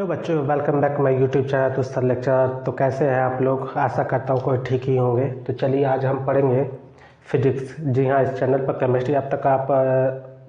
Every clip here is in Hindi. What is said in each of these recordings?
हेलो बच्चों, welcome back my YouTube channel तो सर लेक्चर। तो कैसे हैं आप लोग? आशा करता हूँ कोई ठीक ही होंगे। तो चलिए आज हम पढ़ेंगे फिजिक्स। जी हाँ, इस चैनल पर केमिस्ट्री अब तक आप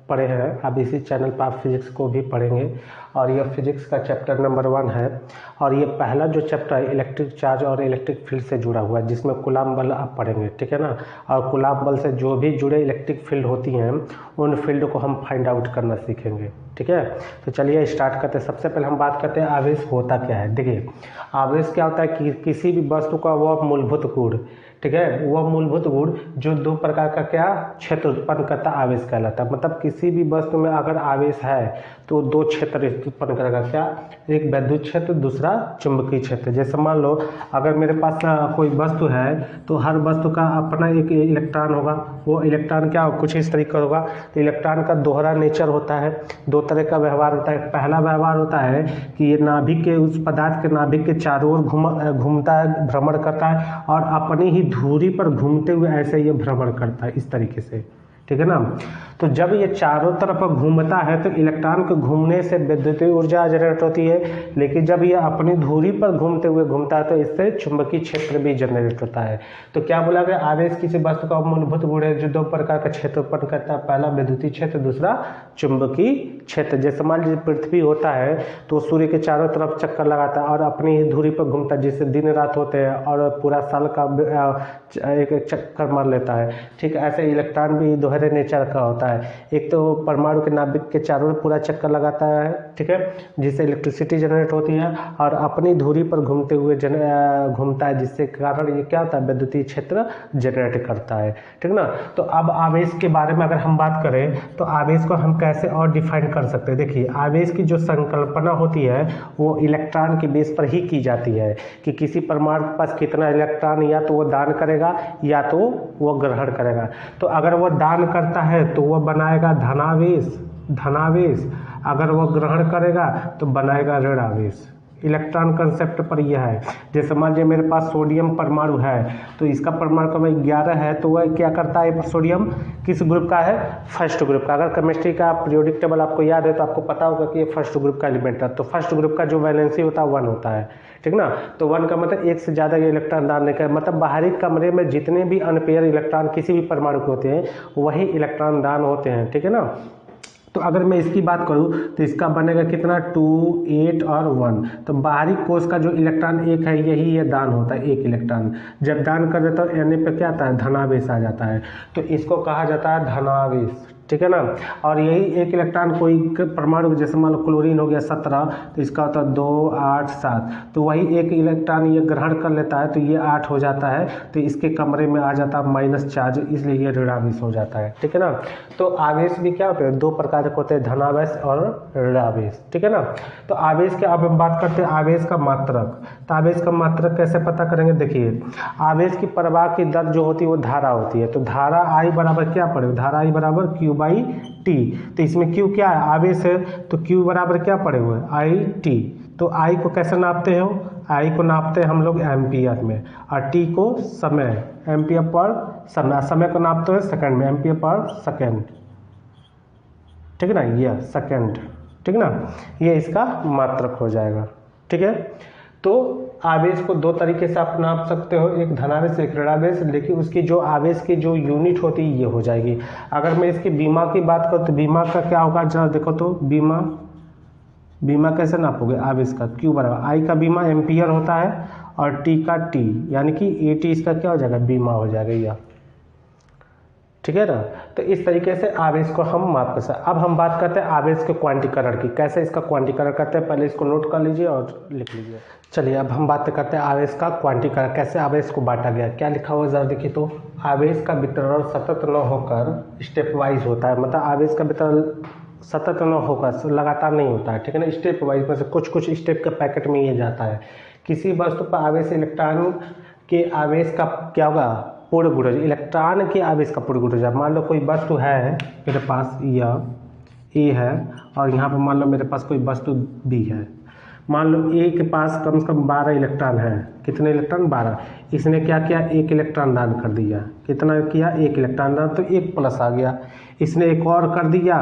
पढ़े हैं, अब इसी चैनल पर आप फिजिक्स को भी पढ़ेंगे। और यह फिजिक्स का चैप्टर नंबर 1 है और ये पहला जो चैप्टर है इलेक्ट्रिक चार्ज और इलेक्ट्रिक फील्ड से जुड़ा हुआ है, जिसमें कूलम्ब बल आप पढ़ेंगे, ठीक है ना। और कूलम्ब बल से जो भी जुड़े इलेक्ट्रिक फील्ड होती हैं उन फील्ड को हम फाइंड आउट करना सीखेंगे, ठीक है। तो चलिए स्टार्ट करते हैं। सबसे पहले हम बात करते हैं आवेश होता क्या है। देखिए, आवेश क्या होता है कि किसी भी वस्तु का वह मूलभूत गुण, ठीक है, वह मूलभूत गुण जो दो प्रकार का क्या क्षेत्र उत्पन्न करता आवेश कहलाता है। मतलब किसी भी वस्तु में अगर आवेश है तो दो क्षेत्र उत्पन्न करेगा, क्या, एक वैद्युत क्षेत्र, दूसरा चुंबकीय क्षेत्र। जैसे मान लो अगर मेरे पास कोई वस्तु है तो हर वस्तु का अपना एक इलेक्ट्रॉन होगा। वो इलेक्ट्रॉन क्या कुछ इस तरीके का होगा। तो इलेक्ट्रॉन का दोहरा नेचर होता है, दो तरह का व्यवहार होता है। पहला व्यवहार होता है कि ये नाभिक के, उस पदार्थ के नाभिक के चारों ओर घूमता है, भ्रमण करता है और अपनी ही धुरी पर घूमते हुए ऐसे ये भ्रमण करता है, इस तरीके से, ठीक है ना। तो जब ये चारों तरफ घूमता है तो इलेक्ट्रॉन के घूमने से विद्युतीय ऊर्जा जनरेट होती है, लेकिन जब ये अपनी धुरी पर घूमते हुए घूमता है तो इससे चुंबकीय क्षेत्र भी जनरेट होता है। तो क्या बोला गया, आवेश किसी वस्तु का मूलभूत गुण है जो दो प्रकार का क्षेत्र उत्पन्न करता है, पहला विद्युतीय क्षेत्र, दूसरा चुंबकीय क्षेत्र। जैसे मान लीजिए पृथ्वी होता है तो सूर्य के चारों तरफ चक्कर लगाता है और अपनी ही धुरी पर घूमता है, जिससे दिन रात होते हैं और पूरा साल का एक चक्कर मार लेता है, ठीक है। ऐसे इलेक्ट्रॉन भी दोहरे नेचर का होता है। एक तो परमाणु के नाभिक के चारों ओर पूरा चक्कर लगाता है, ठीक है, जिससे इलेक्ट्रिसिटी जनरेट होती है और अपनी धुरी पर घूमते हुए घूमता है, जिससे कारण ये क्या होता है, विद्युतीय क्षेत्र जनरेट करता है, ठीक ना। तो अब आवेश के बारे में अगर हम बात करें तो आवेश को हम कैसे और डिफाइन कर सकते हैं। देखिए, आवेश की जो संकल्पना होती है वो इलेक्ट्रॉन के बेस पर ही की जाती है कि किसी परमाणु के पास कितना इलेक्ट्रॉन या तो वो दान करेगा या तो वो ग्रहण करेगा। तो अगर वो दान करता है तो वो बनाएगा धनावेश, अगर वो ग्रहण करेगा तो बनाएगा ऋणावेश। इलेक्ट्रॉन कंसेप्ट पर यह है। जैसे मान लीजिए मेरे पास सोडियम परमाणु है तो इसका परमाणु क्रमांक 11 है, तो वह क्या करता है, सोडियम किस ग्रुप का है, फर्स्ट ग्रुप का। अगर केमिस्ट्री का पीरियोडिक टेबल आपको याद है तो आपको पता होगा कि ये फर्स्ट ग्रुप का एलिमेंट है। तो फर्स्ट ग्रुप का जो वैलेंसी होता है 1 होता है, ठीक ना। तो 1 का मतलब एक से ज़्यादा ये इलेक्ट्रॉन दान नहीं कर, मतलब बाहरी कमरे में जितने भी अनपेयर इलेक्ट्रॉन किसी भी परमाणु के होते हैं वही इलेक्ट्रॉन दान होते हैं, ठीक है ना। तो अगर मैं इसकी बात करूं तो इसका बनेगा कितना, 2, 8 और 1। तो बाहरी कोश का जो इलेक्ट्रॉन एक है यही ये दान होता है, एक इलेक्ट्रॉन जब दान कर देता है Na पे क्या आता है, धनावेश आ जाता है। तो इसको कहा जाता है धनावेश, ठीक है ना। और यही एक इलेक्ट्रॉन कोई परमाणु, जैसे मान लो क्लोरीन हो गया 17, तो इसका होता है 2, 8, 7। तो वही एक इलेक्ट्रॉन ये ग्रहण कर लेता है तो ये 8 हो जाता है, तो इसके कमरे में आ जाता है माइनस चार्ज, इसलिए ये ऋणावेश हो जाता है, ठीक है ना। तो आवेश भी क्या होते हैं, दो प्रकार के होते हैं, धनावेश और ऋणावेश, ठीक है ना। तो आवेश के अब हम बात करते हैं आवेश का मात्रक। तो आवेश का मात्रक कैसे पता करेंगे। देखिए, आवेश की प्रवाह की दर जो होती है वो धारा होती है। तो धारा I बराबर क्या पड़ेगा, धारा I बराबर Q/T। तो इसमें Q क्या है, आवेश है, तो Q बराबर क्या पड़े हुए, I/T। तो I को कैसे नापते हो, I को नापते हैं हम लोग एम्पियर में और T को समय, एम्पियर पर समय, समय को नापते हैं सेकंड में, एम्पियर पर सेकंड, ठीक है ना, ये सेकंड, ठीक है ना। ये इसका मात्रक हो जाएगा, ठीक है। तो आवेश को दो तरीके से आप नाप सकते हो, एक धनावेश एक ऋणावेश, लेकिन उसकी जो आवेश की जो यूनिट होती है ये हो जाएगी। अगर मैं इसकी बीमा की बात करूँ तो बीमा का क्या होगा, जरा देखो तो बीमा कैसे नापोगे, आवेश का Q बराबर I का बीमा एम्पियर होता है और T का T, यानी कि AT इसका क्या हो जाएगा, बीमा हो जाएगा यह, ठीक है ना। तो इस तरीके से आवेश को हम माप कर सकते हैं। अब हम बात करते हैं आवेश के क्वांटीकरण की, कैसे इसका क्वांटीकरण करते हैं, पहले इसको नोट कर लीजिए और लिख लीजिए। चलिए अब हम बात करते हैं आवेश का क्वांटीकरण, कैसे आवेश को बांटा गया, क्या लिखा हुआ जरा देखिए। तो आवेश का वितरण सतत न होकर स्टेप वाइज होता है, मतलब आवेश का वितरण सतत न होकर लगातार नहीं होता है, ठीक है ना, स्टेप वाइज में से कुछ स्टेप के पैकेट में ये जाता है। किसी वस्तु पर आवेश इलेक्ट्रॉन के आवेश का क्या होगा, पूर्ण गुणज, इलेक्ट्रॉन के आवेश का पूर्ण गुणज। मान लो कोई वस्तु है मेरे पास, यह ए है और यहाँ पर मान लो मेरे पास कोई वस्तु बी है। मान लो ए के पास कम से कम 12 इलेक्ट्रॉन है, कितने इलेक्ट्रॉन, 12। इसने क्या किया, एक इलेक्ट्रॉन दान कर दिया, कितना किया, एक इलेक्ट्रॉन दान, तो 1 प्लस आ गया। इसने एक और कर दिया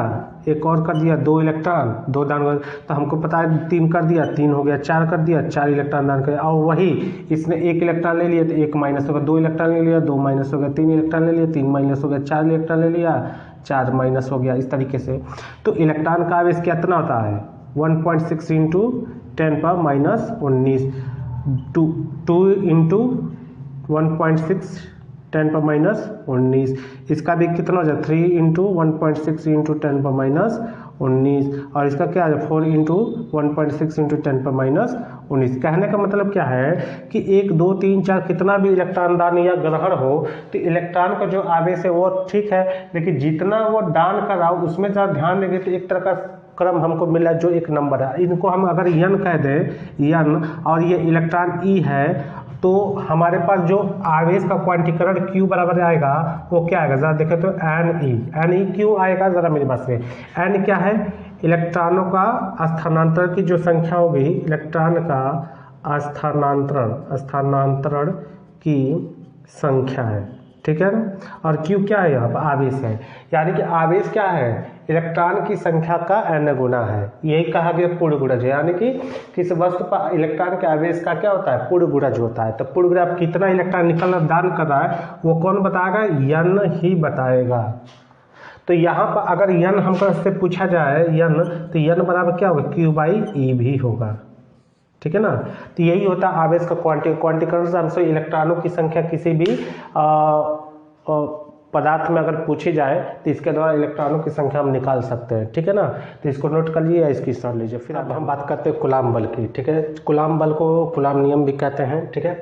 2 इलेक्ट्रॉन 2 दान, तो हमको पता है 3 कर दिया 3 हो गया, 4 कर दिया 4 इलेक्ट्रॉन दान कर, और वही इसने 1 इलेक्ट्रॉन ले लिया तो 1 माइनस हो गया, 2 इलेक्ट्रॉन ले लिया 2 माइनस हो गया, 3 इलेक्ट्रॉन ले लिया 3 माइनस हो गया, 4 इलेक्ट्रॉन ले लिया 4 माइनस हो गया, इस तरीके से। तो इलेक्ट्रॉन का आवेश कितना होता है 1.6 इंटू 10⁻⁻19, 2 इंटू 1.6 10⁻⁻19, इसका भी कितना हो जाए 3 इंटू 1.6 इंटू 10⁻⁻19, और इसका क्या है 4 इंटू 1.6 इंटू 10⁻⁻19। कहने का मतलब क्या है कि 1 2 3 4 कितना भी इलेक्ट्रॉन दान या ग्रहण हो तो इलेक्ट्रॉन का जो आवेश है वो ठीक है, लेकिन जितना वो दान कर रहा हो उसमें ज़रा ध्यान देंगे तो एक तरह का क्रम हमको मिला जो एक नंबर है। इनको हम अगर n कह दें n, और ये इलेक्ट्रॉन e है, तो हमारे पास जो आवेश का क्वांटीकरण q बराबर आएगा वो क्या आएगा ज़रा देखें तो ne क्यों आएगा, ज़रा मेरी बात से। n क्या है, इलेक्ट्रॉनों का स्थानांतरण की जो संख्या होगी, इलेक्ट्रॉन का स्थानांतरण की संख्या है, ठीक है ना। और q क्या है, यहाँ पर आवेश है, यानी कि आवेश क्या है इलेक्ट्रॉन की संख्या का n गुना है, यही कहा गया पूर्ण गुणज है। यानी कि किस वस्तु पर इलेक्ट्रॉन के आवेश का क्या होता है पूर्ण गुणज होता है। तो पूर्ण गुणज कितना इलेक्ट्रॉन निकलना दान कर रहा है वो कौन बताएगा, n ही बताएगा। तो यहाँ पर अगर n हमको से पूछा जाए n, तो n बराबर क्या होगा q/e भी होगा, ठीक है ना। तो यही होता है आवेश का क्वांटीकरण से हमसे इलेक्ट्रॉनों की संख्या किसी भी पदार्थ में अगर पूछी जाए तो इसके द्वारा इलेक्ट्रॉनों की संख्या हम निकाल सकते हैं, ठीक है ना। तो इसको नोट कर लीजिए, इसकी स्टार्ट लीजिए। फिर अब हम बात करते हैं कूलाम बल की, ठीक है। कूलाम बल को कूलाम नियम भी कहते हैं, ठीक है।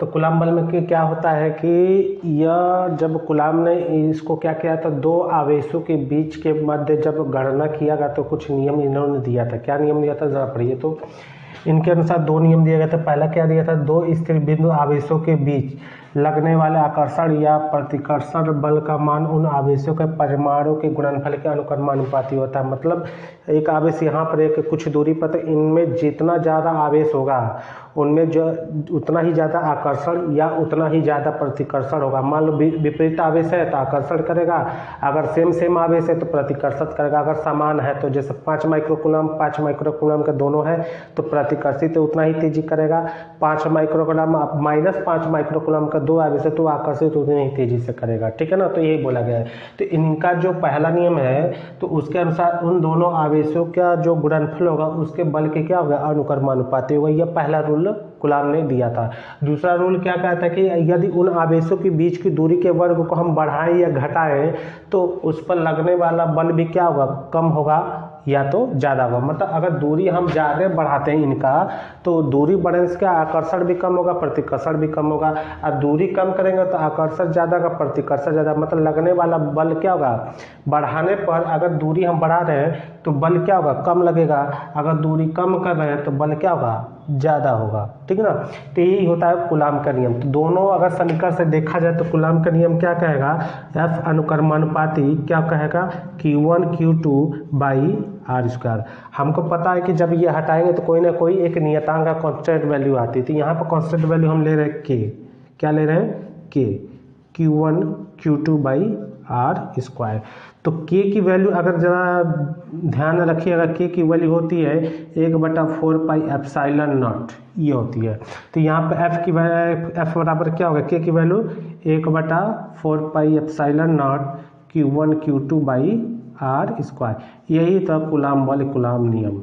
तो कूलाम बल में क्या होता है कि यह जब कूलाम ने इसको क्या किया था, 2 आवेशों के बीच के मध्य जब गणना किया गया तो कुछ नियम इन्होंने दिया था। क्या नियम दिया था ज़रा पढ़िए। तो इनके अनुसार 2 नियम दिया गया था। पहला क्या दिया था, 2 स्थिर बिंदु आवेशों के बीच लगने वाले आकर्षण या प्रतिकर्षण बल का मान उन आवेशों के परिमाणों के गुणनफल के अनुक्रमानुपाती होता है। मतलब एक आवेश यहाँ पर एक कुछ दूरी पर, तो इनमें जितना ज़्यादा आवेश होगा उनमें जो उतना ही ज़्यादा आकर्षण या उतना ही ज़्यादा प्रतिकर्षण होगा। मान लो विपरीत आवेश है तो आकर्षण करेगा, अगर सेम आवेश है तो प्रतिकर्षित करेगा। अगर समान है तो जैसे 5 माइक्रोकूलम 5 माइक्रोकूलम का दोनों है तो प्रतिकर्षित तो उतना ही तेजी करेगा। 5 माइक्रोकूलम -5 माइक्रोकूलम का 2 आवेश है तो आकर्षित उतनी ही तेजी से करेगा, ठीक है ना। तो यही बोला गया है। तो इनका जो पहला नियम है तो उसके अनुसार उन दोनों आवेशों का जो गुणनफल होगा उसके बल के क्या होगा अनुक्रमानुपाती होगा। यह पहला रूल कूलाम ने दिया था। दूसरा रूल क्या कहता है कि यदि उन आवेशों के बीच की दूरी के वर्ग को हम बढ़ाएं या घटाएं तो उस पर लगने वाला बल भी क्या होगा, कम होगा या तो ज़्यादा होगा। मतलब अगर दूरी हम ज़्यादा बढ़ाते हैं इनका तो दूरी बढ़ने से क्या आकर्षण भी कम होगा, प्रतिकर्षण भी कम होगा। और दूरी कम करेंगे तो आकर्षण ज़्यादा का प्रतिकर्षण ज़्यादा, मतलब लगने वाला बल क्या होगा बढ़ाने पर। अगर दूरी हम बढ़ा रहे हैं तो बल क्या होगा कम लगेगा, अगर दूरी कम कर रहे हैं तो बल क्या होगा ज़्यादा होगा, ठीक है ना। तो यही होता है कूलाम का नियम। तो दोनों अगर समीकरण से देखा जाए तो कूलाम का नियम क्या कहेगा, F अनुक्रमानुपाती क्या कहेगा Q1 Q2/r²। हमको पता है कि जब ये हटाएंगे तो कोई ना कोई एक नियतांक का कांस्टेंट वैल्यू आती है। तो यहाँ पर कांस्टेंट वैल्यू हम ले रहे हैं K, क्या ले रहे हैं K, Q1 Q2/r²। तो K की वैल्यू अगर ज़रा ध्यान रखिएगा, K की वैल्यू होती है 1/4πε0 ये होती है। तो यहाँ पे F बराबर क्या होगा, K की वैल्यू 1/4πε0 Q1 Q2/r²। यही था कूलाम बल कूलाम नियम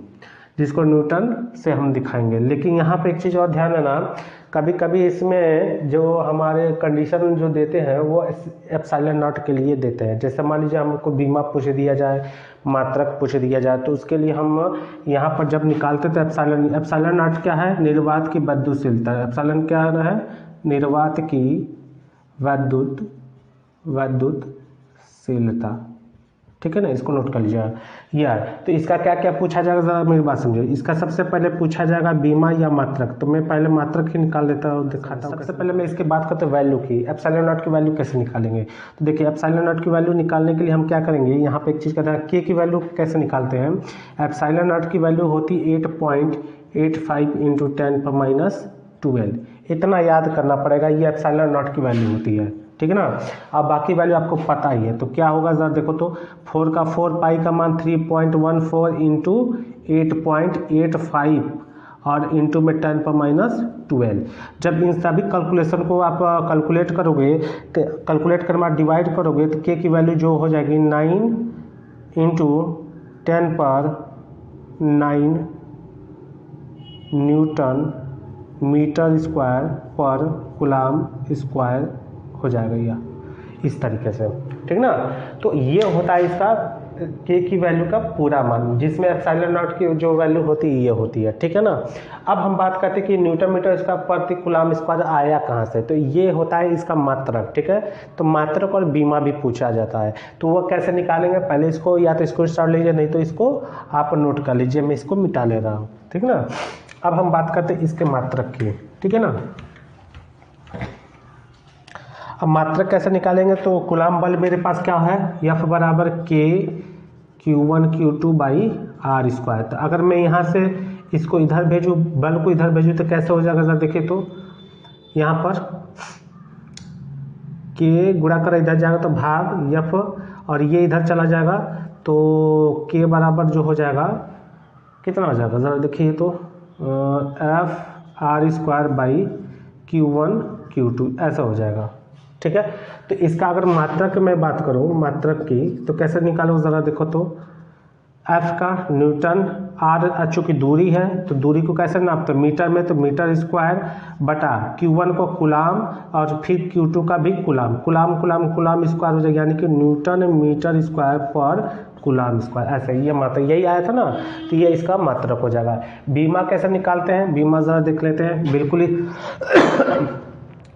जिसको न्यूटन से हम दिखाएंगे। लेकिन यहाँ पे एक चीज़ और ध्यान देना, कभी कभी इसमें जो हमारे कंडीशन जो देते हैं वो ε0 के लिए देते हैं। जैसे मान लीजिए हमको बीमा पूछ दिया जाए, मात्रक पूछ दिया जाए, तो उसके लिए हम यहाँ पर जब निकालते थे ε0 क्या है, निर्वात की विद्युतशीलता। एप्सिलॉन क्या है, निर्वात की विद्युतशीलता, ठीक है ना। इसको नोट कर लीजिएगा यार। तो इसका क्या क्या पूछा जाएगा ज़रा मेरी बात समझिए। इसका सबसे पहले पूछा जाएगा बीमा या मात्रक। तो मैं पहले मात्रक ही निकाल लेता हूँ, दिखाता हूँ। सबसे पहले मैं इसके बात करते वैल्यू की, ε0 की वैल्यू कैसे निकालेंगे। तो देखिए ε0 की वैल्यू निकालने के लिए हम क्या करेंगे, यहाँ पे एक चीज़ कहते हैं K की वैल्यू कैसे निकालते हैं। ε0 की वैल्यू होती 8.85 × 10⁻12। इतना याद करना पड़ेगा, ये ε0 की वैल्यू होती है, ठीक है ना। अब बाकी वैल्यू आपको पता ही है, तो क्या होगा ज़रा देखो तो 4 का 4 पाई का मान 3.14 इंटू 8.85 और इंटू में 10⁻²। जब इन सभी कैलकुलेशन को आप कैलकुलेट करोगे, तो कैलकुलेट करने बाद डिवाइड करोगे तो के की वैल्यू जो हो जाएगी 9 इंटू 10⁻9 न्यूटन मीटर स्क्वायर पर कूलाम स्क्वायर हो जाएगा या इस तरीके से, ठीक ना। तो ये होता है इसका के की वैल्यू का पूरा मान, जिसमें एप्सिलॉन नॉट की जो वैल्यू होती है ये होती है, ठीक है ना। अब हम बात करते हैं कि न्यूटन मीटर इसका प्रति कूलाम स्क्वायर आया कहाँ से, तो ये होता है इसका मात्रक, ठीक है। तो मात्रक और बीमा भी पूछा जाता है, तो वो कैसे निकालेंगे, पहले इसको या तो इसको स्टार्ट लीजिए, नहीं तो इसको आप नोट कर लीजिए, मैं इसको मिटा ले रहा हूँ, ठीक ना। अब हम बात करते हैं इसके मात्रक की, ठीक है ना। अब मात्रक कैसे निकालेंगे, तो कूलाम बल मेरे पास क्या है, F बराबर K Q1 Q2 by are square. तो अगर मैं यहाँ से इसको इधर भेजूँ, बल को इधर भेजूँ, तो कैसे हो जाएगा जरा देखिए, तो यहाँ पर K गुणा कर इधर जाएगा तो भाग F, और ये इधर चला जाएगा तो K बराबर जो हो जाएगा कितना हो जाएगा ज़रा देखिए, तो F are square by Q1 Q2 ऐसा हो जाएगा, ठीक है। तो इसका अगर मात्रक में बात करूँ, मात्रक की, तो कैसे निकालो ज़रा देखो, तो F का न्यूटन, R चूँकि दूरी है तो दूरी को कैसे नापते हैं, मीटर में, तो मीटर स्क्वायर बटा Q1 को कूलाम और फिर Q2 का भी कूलाम, कूलाम स्क्वायर हो जाएगा, यानी कि न्यूटन मीटर स्क्वायर पर कूलाम स्क्वायर, ऐसे ये मात्रक यही आया था ना, तो ये इसका मात्रक हो जाएगा। बीमा कैसे निकालते हैं, बीमा ज़रा देख लेते हैं, बिल्कुल ही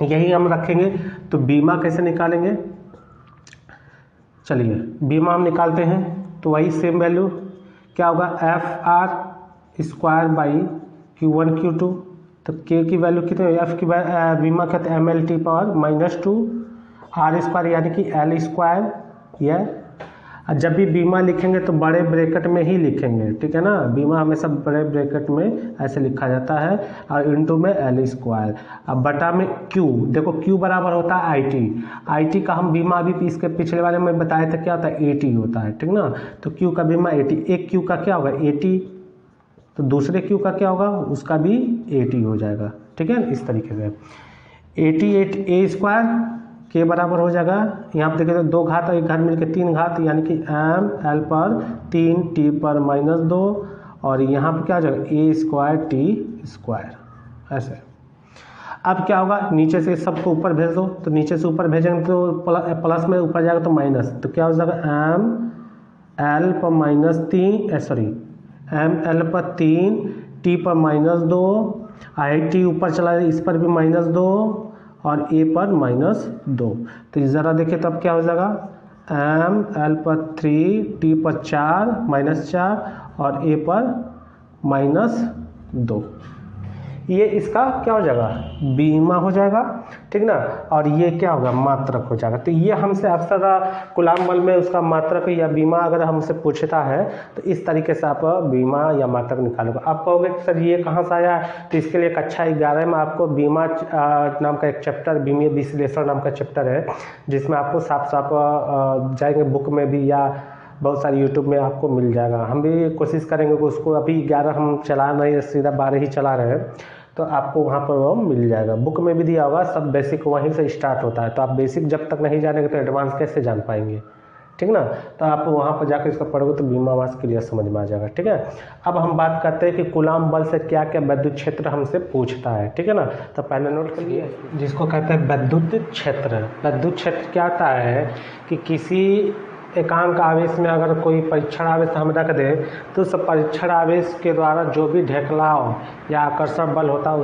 यही हम रखेंगे। तो बीमा कैसे निकालेंगे, चलिए बीमा हम निकालते हैं, तो वही सेम वैल्यू क्या होगा, F R square by Q1 Q2। तो के की वैल्यू कितनी है, एफ की बीमा कहते हैं MLT पावर -2 आर स्क्वायर यानी कि L स्क्वायर। यह जब भी बीमा लिखेंगे तो बड़े ब्रैकेट में ही लिखेंगे, ठीक है ना। बीमा हमेशा बड़े ब्रैकेट में ऐसे लिखा जाता है, और इंटू में L स्क्वायर, अब बटा में Q, देखो Q बराबर होता है IT का हम बीमा अभी इसके पिछले वाले में बताया था क्या होता है, 80 होता है, ठीक ना। तो Q का बीमा 80, एक Q का क्या होगा 80, तो दूसरे Q का क्या होगा, उसका भी 80 हो जाएगा, ठीक है। इस तरीके से 88 A स्क्वायर के बराबर हो जाएगा, यहाँ पर देखिए तो 2 घात और 1 घात मिलकर 3 घात, यानी कि ML पर 3 T पर -2, और यहाँ पर क्या हो जाएगा A स्क्वायर T स्क्वायर ऐसे। अब क्या होगा, नीचे से सबको ऊपर भेज दो, तो नीचे से ऊपर भेजेंगे तो प्लस में ऊपर जाएगा तो माइनस, तो क्या हो जाएगा ML पर ML पर 3 T पर -2, IT ऊपर चला जाए, इस पर भी -2 और A पर -2। तो ज़रा देखिए तब क्या हो जाएगा, ML पर 3 T पर 4 -4 और A पर -2। ये इसका क्या हो जाएगा, बीमा हो जाएगा, ठीक ना। और ये क्या होगा, मात्रक हो जाएगा। तो ये हमसे अक्सर कूलाम बल में उसका मात्रक या बीमा अगर हमसे पूछता है तो इस तरीके से आप बीमा या मात्रक निकालोगे। आप कहोगे सर ये कहाँ से आया, तो इसके लिए कक्षा 11 में आपको बीमा नाम का एक चैप्टर, बीमा विश्लेषण नाम का चैप्टर है, जिसमें आपको साफ साफ जाएंगे बुक में भी या बहुत सारी यूट्यूब में आपको मिल जाएगा। हम भी कोशिश करेंगे कि उसको, अभी 11 हम चला नहीं, सीधा 12 ही चला रहे हैं, तो आपको वहाँ पर वो मिल जाएगा, बुक में भी दिया होगा, सब बेसिक वहीं से स्टार्ट होता है। तो आप बेसिक जब तक नहीं जानेंगे तो एडवांस कैसे जान पाएंगे, ठीक ना। तो आप वहाँ पर जाकर इसका पढ़ोगे तो बीमा वास क्लियर समझ में आ जाएगा, ठीक है। अब हम बात करते हैं कि कूलाम बल से क्या क्या विद्युत क्षेत्र हमसे पूछता है, ठीक है ना। तो पहले नोट कर लिए, जिसको कहते हैं विद्युत क्षेत्र। विद्युत क्षेत्र क्या होता है कि किसी एकांक आवेश में अगर कोई परीक्षण आवेश हम रख दें तो उस परीक्षण आवेश के द्वारा जो भी ढेकलाव या आकर्षण बल होता है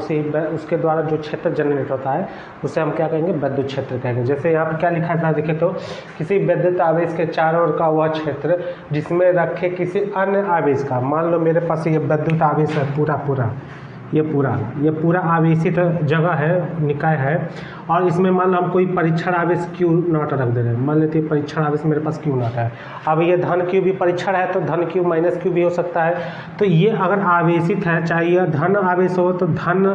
उसके द्वारा जो क्षेत्र जनरेट होता है उसे हम क्या कहेंगे, विद्युत क्षेत्र कहेंगे। जैसे यहाँ पर क्या लिखा था देखिए, तो किसी विद्युत आवेश के चारों ओर का वह क्षेत्र जिसमें रखे किसी अन्य आवेश का, मान लो मेरे पास ये विद्युत आवेश है पूरा, ये पूरा आवेशित जगह है, निकाय है। और इसमें मान लो हम कोई परीक्षण आवेश क्यू नॉट रख दे रहे हैं। मान लेते हैं परीक्षण आवेश मेरे पास क्यू नॉट है। अब ये धन क्यू भी परीक्षण है तो धन क्यू माइनस क्यू भी हो सकता है। तो ये अगर आवेशित है, चाहे यह धन आवेश हो तो धन,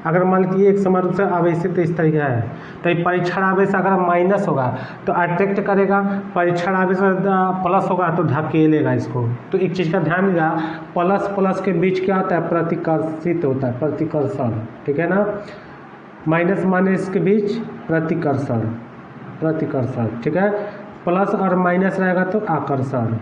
अगर मान लीजिए एक समान रूप से आवेशित इस तरीके है, तो ये परीक्षण आवेश अगर माइनस होगा तो अट्रैक्ट करेगा, परीक्षण आवेश प्लस होगा तो धकेलेगा इसको। तो एक चीज़ का ध्यान देगा, प्लस प्लस के बीच क्या होता है, प्रतिकर्षित होता है, प्रतिकर्षण, ठीक है ना। माइनस माइनस के बीच प्रतिकर्षण, प्रतिकर्षण, ठीक है। प्लस और माइनस रहेगा तो आकर्षण,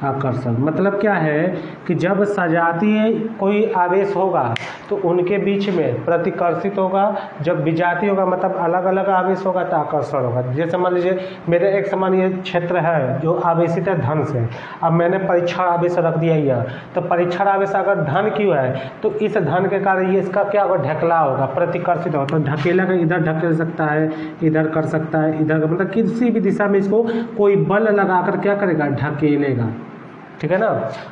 आकर्षण। मतलब क्या है कि जब सजातीय कोई आवेश होगा तो उनके बीच में प्रतिकर्षित होगा, जब विजातीय होगा मतलब अलग अलग आवेश होगा तो आकर्षण होगा। जैसे मान लीजिए मेरे एक समान ये क्षेत्र है जो आवेशित है धन से, अब मैंने परीक्षण आवेश रख दिया यह, तो परीक्षण आवेश अगर धन क्यों है तो इस धन के कारण ये इसका क्या होगा, ढकला होगा, प्रतिकर्षित होगा। तो ढकेला का इधर ढकेल सकता है, इधर कर सकता है, इधर, मतलब किसी भी दिशा में इसको कोई बल लगाकर क्या करेगा, ढकेलेगा, ठीक है ना।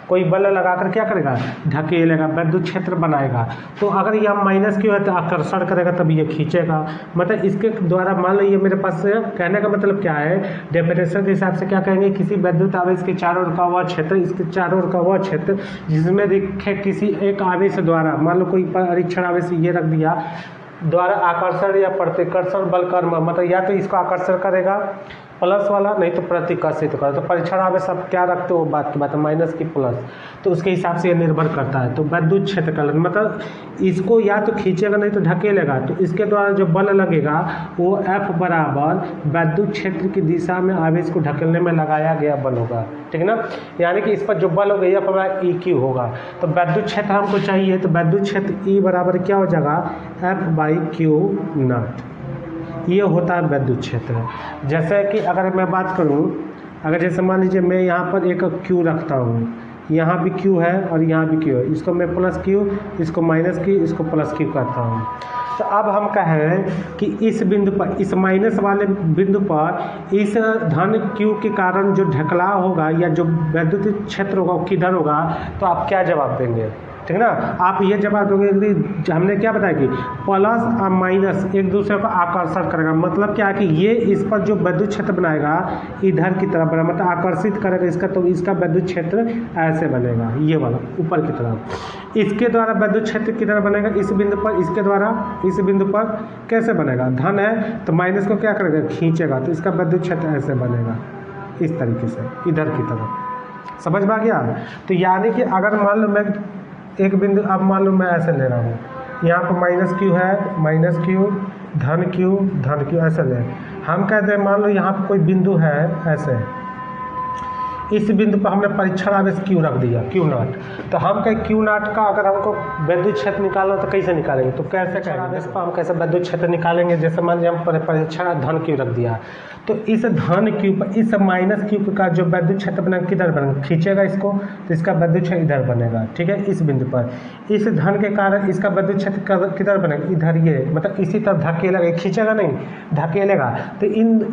कोई बल लगाकर क्या करेगा, ढकेलेगा, विद्युत क्षेत्र बनाएगा। तो अगर यह माइनस क्यू है तो आकर्षण करेगा, तब ये खींचेगा। मतलब इसके द्वारा मान लीजिए मेरे पास कहने का मतलब क्या है, डेफिनेशन के हिसाब से क्या कहेंगे, किसी विद्युत आवेश के चारों ओर का वह क्षेत्र, इसके चारों ओर का वह क्षेत्र जिसमें दिखे किसी एक आवेश द्वारा, मान लो कोई परीक्षण आवेश ये रख दिया, द्वारा आकर्षण या प्रतिकर्षण बल कर्म, मतलब या तो इसको आकर्षण करेगा प्लस वाला, नहीं तो प्रतिकर्षित करो। तो परीक्षण आवेश अब क्या रखते हो, बात की बात है, माइनस की प्लस, तो उसके हिसाब से ये निर्भर करता है। तो विद्युत क्षेत्र का मतलब इसको या तो खींचेगा नहीं तो ढकेलेगा, तो इसके द्वारा जो बल लगेगा वो F बराबर विद्युत क्षेत्र की दिशा में आवेश को ढकेलने में लगाया गया बल होगा, ठीक है ना। यानी कि इस पर जो बल होगा यह पर EQ होगा। तो विद्युत क्षेत्र हमको चाहिए, तो विद्युत क्षेत्र E बराबर क्या हो जाएगा, F/Q0। ये होता है विद्युत क्षेत्र। जैसे कि अगर मैं बात करूं, अगर जैसे मान लीजिए मैं यहाँ पर एक Q रखता हूँ, यहाँ भी Q है और यहाँ भी Q है, इसको मैं प्लस Q, इसको माइनस Q, इसको प्लस Q करता हूँ। तो अब हम कहें कि इस बिंदु पर, इस माइनस वाले बिंदु पर इस धन Q के कारण जो ढकलाव होगा या जो विद्युत क्षेत्र होगा वो किधर होगा, तो आप क्या जवाब देंगे, ठीक है ना। आप ये जवाब दोगे कि हमने क्या बताया कि प्लस और माइनस एक दूसरे को आकर्षण करेगा। मतलब क्या है कि ये इस पर जो विद्युत क्षेत्र बनाएगा इधर की तरफ बना, मतलब आकर्षित करेगा इसका, तो इसका विद्युत क्षेत्र ऐसे बनेगा, ये वाला ऊपर की तरफ। इसके द्वारा विद्युत क्षेत्र किधर बनेगा, इस बिंदु पर, इसके द्वारा इस बिंदु पर कैसे बनेगा, धन है तो माइनस को क्या करेगा, खींचेगा, तो इसका विद्युत क्षेत्र ऐसे बनेगा, इस तरीके से इधर की तरफ। समझ में आ गया। तो यानी कि अगर मान लो मैं एक बिंदु, अब मान लो मैं ऐसे ले रहा हूँ, यहाँ पर माइनस Q है, माइनस Q, धन Q, धन Q, ऐसे ले। हम कहते हैं मान लो यहाँ पर कोई बिंदु है ऐसे, इस बिंदु पर हमने परीक्षण आवेश Q रख दिया, Q0। तो हम कहें Q0 का अगर हमको विद्युत क्षेत्र निकालना तो कैसे निकालेंगे, तो कैसे करेंगे, इस पर हम कैसे विद्युत क्षेत्र निकालेंगे। जैसे मान लीजिए हम परीक्षण धन Q रख दिया, तो इस धन Q पर इस माइनस Q का जो विद्युत क्षेत्र बनेगा किधर बनेगा, खींचेगा इसको, तो इसका विद्युत क्षेत्र इधर बनेगा, ठीक है। इस बिंदु पर इस धन के कारण इसका विद्युत क्षेत्र किधर बनेगा, इधर, ये मतलब इसी तरफ धकेलेगा, खींचेगा नहीं, धकेलेगा। तो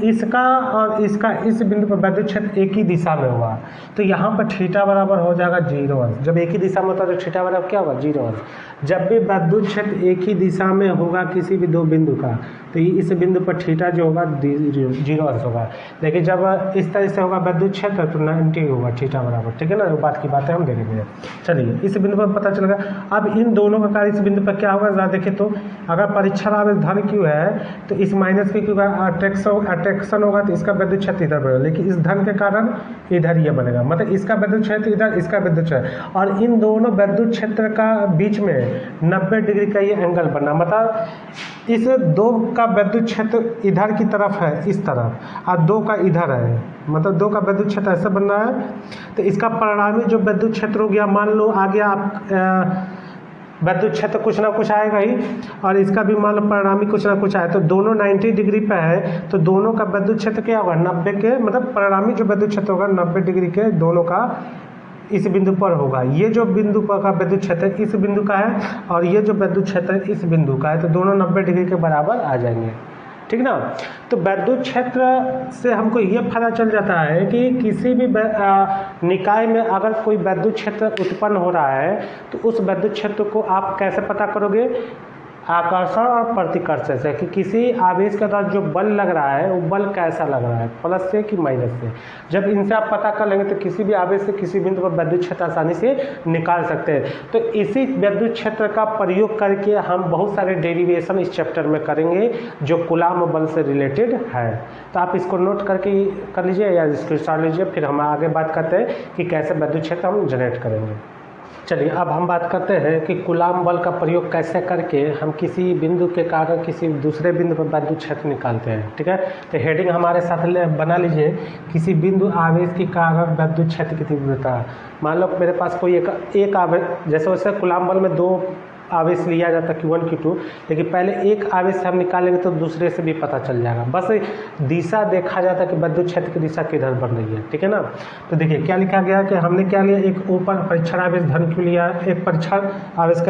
इसका और इसका इस बिंदु पर विद्युत क्षेत्र एक ही दिशा में हुआ, तो यहाँ पर थीटा बराबर हो जाएगा 0 अंश। जब एक ही दिशा में होता है तो थीटा बराबर क्या होगा, 0 अंश। जब भी विद्युत क्षेत्र एक ही दिशा में होगा किसी भी दो बिंदु का, तो इस बिंदु पर थीटा जो होगा 0 अंश होगा। लेकिन जब इस तरह से होगा विद्युत क्षेत्र तो 90 होगा थीटा बराबर, ठीक है ना। वो बात की बातें हम देखेंगे। चलिए इस बिंदु पर पता चलेगा। अब इन दोनों का कार्य इस बिंदु पर क्या होगा, ज़रा देखिए तो, अगर परीक्षण आवेश धन Q है तो इस माइनस Q का अट्रैक्शन होगा तो इसका विद्युत क्षेत्र इधर बनेगा, लेकिन इस धन के कारण इधर ये बनेगा, मतलब इसका विद्युत क्षेत्र इधर, इसका विद्युत क्षेत्र, और इन दोनों विद्युत क्षेत्र का बीच में 90 डिग्री का ये एंगल बनना, मतलब इस दो का विद्युत क्षेत्र इधर की तरफ है, इस तरफ, और दो का इधर है, मतलब दो का विद्युत क्षेत्र ऐसे बन रहा है। तो इसका परिणामी जो विद्युत क्षेत्र हो गया, मान लो आ गया आप विद्युत क्षेत्र कुछ ना कुछ आएगा ही, और इसका भी मान लो परिणामी कुछ ना कुछ आए, तो दोनों 90 डिग्री पे है, तो दोनों का विद्युत क्षेत्र क्या होगा, 90 के, मतलब परिणामी जो विद्युत क्षेत्र होगा 90 डिग्री के दोनों का इस बिंदु पर होगा। ये जो बिंदु पर का विद्युत क्षेत्र इस बिंदु का है और ये जो विद्युत क्षेत्र इस बिंदु का है, तो दोनों 90 डिग्री के बराबर आ जाएंगे, ठीक ना। तो विद्युत क्षेत्र से हमको ये पता चल जाता है कि किसी भी निकाय में अगर कोई विद्युत क्षेत्र उत्पन्न हो रहा है तो उस विद्युत क्षेत्र को आप कैसे पता करोगे, आकर्षण और प्रतिकर्षण से, कि किसी आवेश के द्वारा जो बल लग रहा है वो बल कैसा लग रहा है, प्लस से कि माइनस से। जब इनसे आप पता कर लेंगे तो किसी भी आवेश से किसी बिंदु पर विद्युत क्षेत्र आसानी से निकाल सकते हैं। तो इसी विद्युत क्षेत्र का प्रयोग करके हम बहुत सारे डेरिवेशन इस चैप्टर में करेंगे जो कूलाम बल से रिलेटेड है। तो आप इसको नोट करके कर लीजिए या इसको स्टार्ट लीजिए, फिर हम आगे बात करते हैं कि कैसे विद्युत क्षेत्र हम जनरेट करेंगे। चलिए अब हम बात करते हैं कि कूलाम बल का प्रयोग कैसे करके हम किसी बिंदु के कारण किसी दूसरे बिंदु पर विद्युत क्षेत्र निकालते हैं। ठीक है, तो हेडिंग हमारे साथ बना लीजिए, किसी बिंदु आवेश के कारण विद्युत क्षेत्र की तीव्रता। मान लो मेरे पास कोई एक आवेश, जैसे वैसे कूलाम बल में 2 आवेश लिया जाता है Q1 Q2, लेकिन पहले एक आवेश से हम निकालेंगे तो दूसरे से भी पता चल जाएगा। बस दिशा देखा जाता है कि विद्युत क्षेत्र की दिशा किधर बन रही है। ठीक है ना। तो देखिए क्या लिखा गया कि हमने क्या लिया, एक ऊपर परीक्षण आवेश धन Q लिया, एक परीक्षण आवेश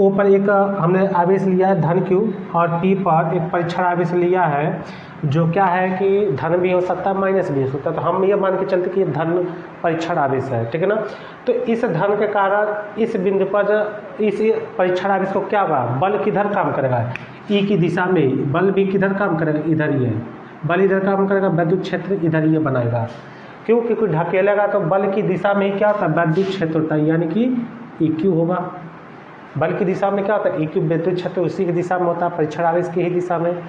ऊपर एक हमने आवेश लिया है धन Q और P पर एक परीक्षण आवेश लिया है जो क्या है कि धन भी हो सकता है माइनस भी हो सकता है। तो हम ये मान के चलते कि ये धन परीक्षण आवेश है। ठीक है ना। तो इस धन के कारण इस बिंदु पर इस परीक्षण आवेश को क्या होगा, बल किधर काम करेगा, ई की दिशा में बल भी किधर काम करेगा, इधर ही है। बल इधर काम करेगा, विद्युत क्षेत्र इधर ही बनाएगा। क्यों, क्योंकि ढकेलेगा तो बल की दिशा में ही क्या होता है, विद्युत क्षेत्र होता है, यानी कि EQ होगा। बल की दिशा में क्या होता है, EQ विद्युत क्षेत्र उसी की दिशा में होता है, परीक्षण आवेश की ही दिशा में।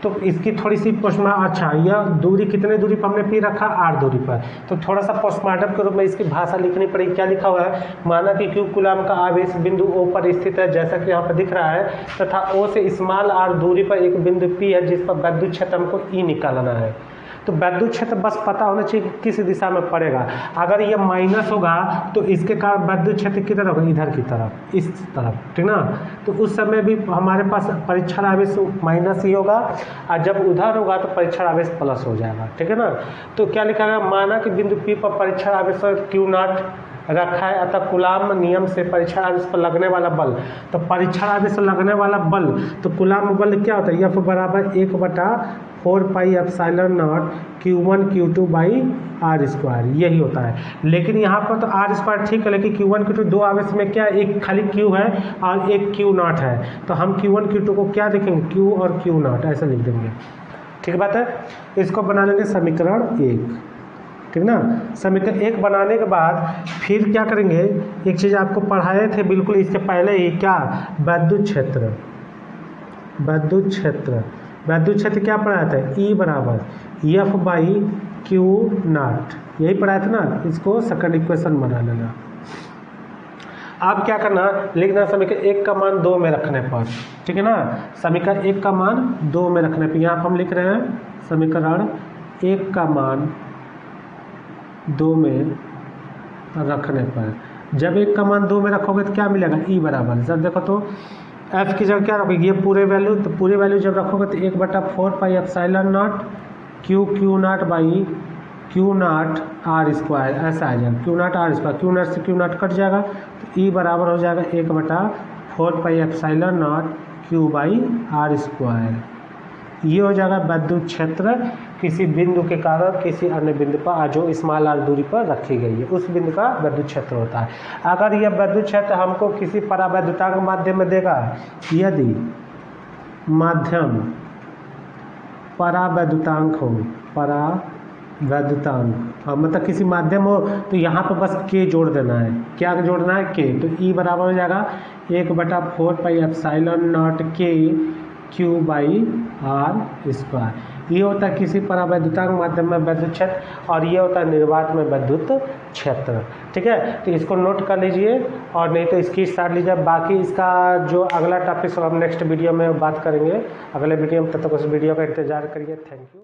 तो इसकी थोड़ी सी अच्छा, यह दूरी कितने दूरी पर हमने P रखा, R दूरी पर। तो थोड़ा सा पोस्टमार्टम के रूप में इसकी भाषा लिखनी पड़ेगी। क्या लिखा हुआ है, माना कि Q कूलाम का आवेश बिंदु O पर स्थित है, जैसा कि यहाँ पर दिख रहा है, तथा O से स्मॉल r दूरी पर एक बिंदु P है जिस पर विद्युत क्षेत्र हमको E निकालना है। तो विद्युत क्षेत्र बस पता होना चाहिए कि किस दिशा में पड़ेगा। अगर ये माइनस होगा तो इसके कारण विद्युत क्षेत्र किधर होगा, इधर की तरफ, इस तरफ। ठीक ना। तो उस समय भी हमारे पास परीक्षण आवेश माइनस ही होगा और जब उधर होगा तो परीक्षण आवेश प्लस हो जाएगा। ठीक है ना। तो क्या लिखा गया, माना कि बिंदु P पर परीक्षण आवेश Q0 रखा है, अतः कूलाम नियम से परीक्षण आवेश पर लगने वाला बल, तो परीक्षण आवेश पर लगने वाला बल, तो कूलाम बल क्या होता है, F बराबर 1/4πε0 Q1 Q2 बाई R², यही होता है। लेकिन यहाँ पर तो R² ठीक है, लेकिन Q1 Q2 दो आवेश में क्या, एक खाली Q है और एक Q0 है। तो हम Q1 Q2 को क्या देखेंगे, Q और Q0 ऐसा लिख देंगे। ठीक बात है। इसको बना लेंगे समीकरण 1। ठीक ना। समीकरण 1 बनाने के बाद फिर क्या करेंगे, एक चीज़ आपको पढ़ाए थे बिल्कुल इसके पहले ही, क्या, विद्युत क्षेत्र। विद्युत क्षेत्र क्या पढ़ाया था, E बराबर F/Q0, यही पढ़ाया था ना। इसको सेकंड इक्वेशन बना लेना। अब क्या करना, लिखना समीकरण 1 का मान 2 में रखने पर। ठीक है ना। समीकरण 1 का मान 2 में रखने पर, यहाँ पर हम लिख रहे हैं समीकरण 1 का मान 2 में रखने पर। जब 1 का मान 2 में रखोगे तो क्या मिलेगा, E बराबर, जब देखो तो F की जगह क्या रखोगे, ये पूरे वैल्यू, तो पूरे वैल्यू जब रखोगे तो 1/4πε0 Q0 बाई Q0 R², ऐसा आ जाएगा, Q0 R², Q0 से Q0 कट जाएगा तो E बराबर हो जाएगा 1/4πε0 Q बाई R²। ये हो जाएगा विद्युत क्षेत्र किसी बिंदु के कारण किसी अन्य बिंदु पर जो स्मॉल r दूरी पर रखी गई है, उस बिंदु का विद्युत क्षेत्र होता है। अगर यह विद्युत क्षेत्र हमको किसी परावैद्युतांक माध्यम में देगा, यदि माध्यम परावैद्युतांक हो, परावैद्युतांक मतलब किसी माध्यम हो, तो यहाँ पर बस k जोड़ देना है। क्या जोड़ना है, k। तो E बराबर हो जाएगा 1/4πε0 K Q बाई R²। ये होता है किसी परावैद्युतांक माध्यम में विद्युत क्षेत्र और ये होता है निर्वात में विद्युत क्षेत्र। ठीक है। तो इसको नोट कर लीजिए और नहीं तो इसकी स्टार्ट लीजिए। बाकी इसका जो अगला टॉपिक हम नेक्स्ट वीडियो में बात करेंगे, अगले वीडियो में। तब तक उस वीडियो का इंतजार करिए। Thank you.